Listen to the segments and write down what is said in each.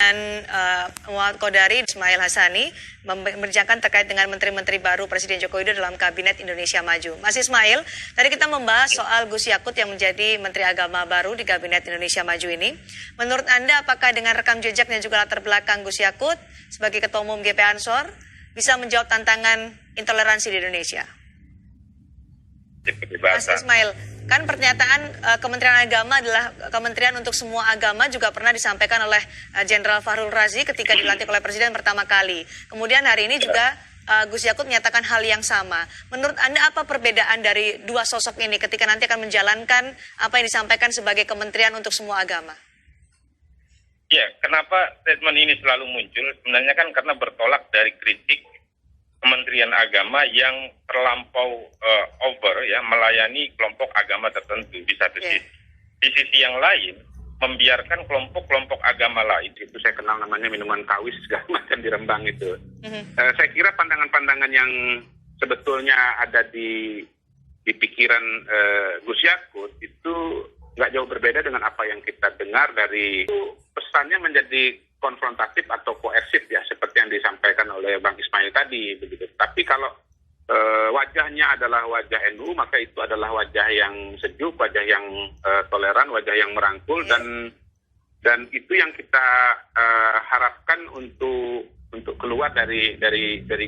dengan Muhammad Kodari Ismail Hassani membincangkan terkait dengan menteri-menteri baru Presiden Joko Widodo dalam Kabinet Indonesia Maju. Mas Ismail, tadi kita membahas soal Gus Yakut yang menjadi Menteri Agama baru di Kabinet Indonesia Maju ini. Menurut Anda, apakah dengan rekam jejak dan juga latar belakang Gus Yakut sebagai Ketua Umum GP Ansor bisa menjawab tantangan intoleransi di Indonesia? Mas Ismail, kan pernyataan Kementerian Agama adalah kementerian untuk semua agama juga pernah disampaikan oleh Jenderal Fahrul Razi ketika dilantik oleh Presiden pertama kali. Kemudian hari ini juga Gus Yakut menyatakan hal yang sama. Menurut Anda apa perbedaan dari dua sosok ini ketika nanti akan menjalankan apa yang disampaikan sebagai kementerian untuk semua agama? Ya, kenapa statement ini selalu muncul? Sebenarnya kan karena bertolak dari kritik Kementerian Agama yang terlampau over ya melayani kelompok agama tertentu di satu sisi. Di sisi yang lain membiarkan kelompok-kelompok agama lain, itu saya kenal namanya minuman kawis segala macam di Rembang itu. Saya kira pandangan-pandangan yang sebetulnya ada di pikiran Gus Yakut itu nggak jauh berbeda dengan apa yang kita dengar dari itu. Pesannya menjadi konfrontatif atau koersif ya, seperti yang disampaikan oleh Bang Ismail tadi begitu. Tapi kalau wajahnya adalah wajah NU, maka itu adalah wajah yang sejuk, wajah yang toleran, wajah yang merangkul, dan itu yang kita harapkan untuk keluar dari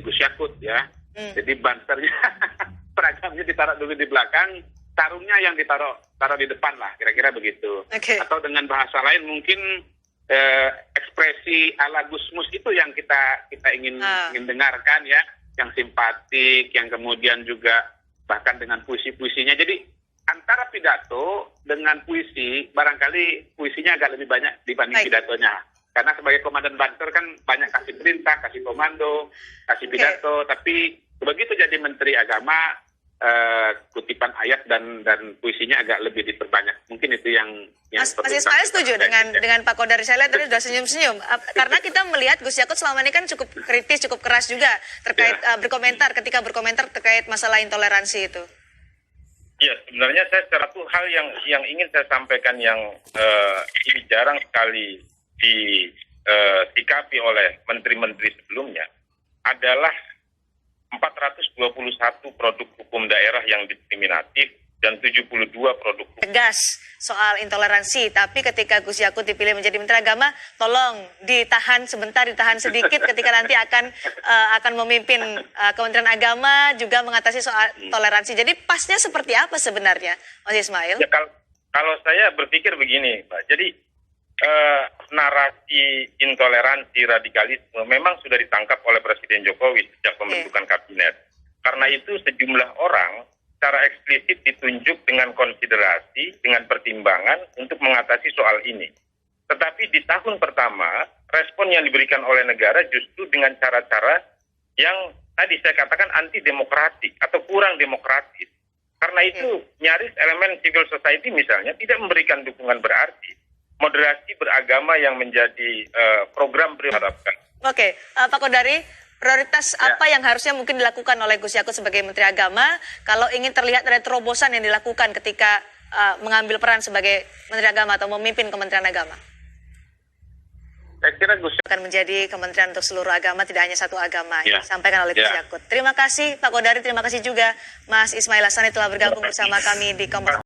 Gus Yakut ya. Jadi bansernya seragamnya ditaruh dulu di belakang, tarungnya yang ditaruh di depan lah, kira-kira begitu. Atau dengan bahasa lain mungkin ekspresi ala Gusmus itu yang kita ingin dengarkan ya, yang simpatik, yang kemudian juga bahkan dengan puisi-puisinya. Jadi antara pidato dengan puisi, barangkali puisinya agak lebih banyak dibanding pidatonya. Karena sebagai komandan Banser kan banyak kasih perintah, kasih komando, kasih pidato, tapi begitu jadi Menteri Agama, kutipan ayat dan puisinya agak lebih diperbanyak. Mungkin itu yang Mas Ismail setuju dengan Pak Kodari. Saya lihat tadi sudah senyum-senyum karena kita melihat Gus Yakut selama ini kan cukup kritis, cukup keras juga terkait berkomentar terkait masalah intoleransi itu. Ya, sebenarnya saya satu hal yang ingin saya sampaikan yang ini jarang sekali disikapi oleh menteri-menteri sebelumnya adalah 421 produk hukum daerah yang diskriminatif dan 72 produk hukum. Tegas soal intoleransi, tapi ketika Gus Yakut dipilih menjadi Menteri Agama, tolong ditahan sebentar, ditahan sedikit ketika nanti akan memimpin Kementerian Agama juga mengatasi soal toleransi. Jadi pasnya seperti apa sebenarnya, Mas Ismail? Ya, kalau saya berpikir begini, Pak. Jadi narasi intoleransi, radikalisme memang sudah ditangkap oleh Presiden Jokowi sejak pembentukan kabinet. Karena itu sejumlah orang secara eksplisit ditunjuk dengan konsiderasi, dengan pertimbangan untuk mengatasi soal ini. Tetapi di tahun pertama, respon yang diberikan oleh negara justru dengan cara-cara yang tadi saya katakan anti-demokratik atau kurang demokratis. Karena itu nyaris elemen civil society misalnya tidak memberikan dukungan berarti. Moderasi beragama yang menjadi program diharapkan. Oke, Pak Kodari, prioritas apa yang harusnya mungkin dilakukan oleh Gus Yakut sebagai Menteri Agama kalau ingin terlihat ada terobosan yang dilakukan ketika mengambil peran sebagai Menteri Agama atau memimpin Kementerian Agama? Saya kira Gus akan menjadi kementerian untuk seluruh agama, tidak hanya satu agama yang disampaikan oleh Gus Yakut. Terima kasih Pak Kodari, terima kasih juga Mas Ismail Hassani telah bergabung bersama kami di Kompas.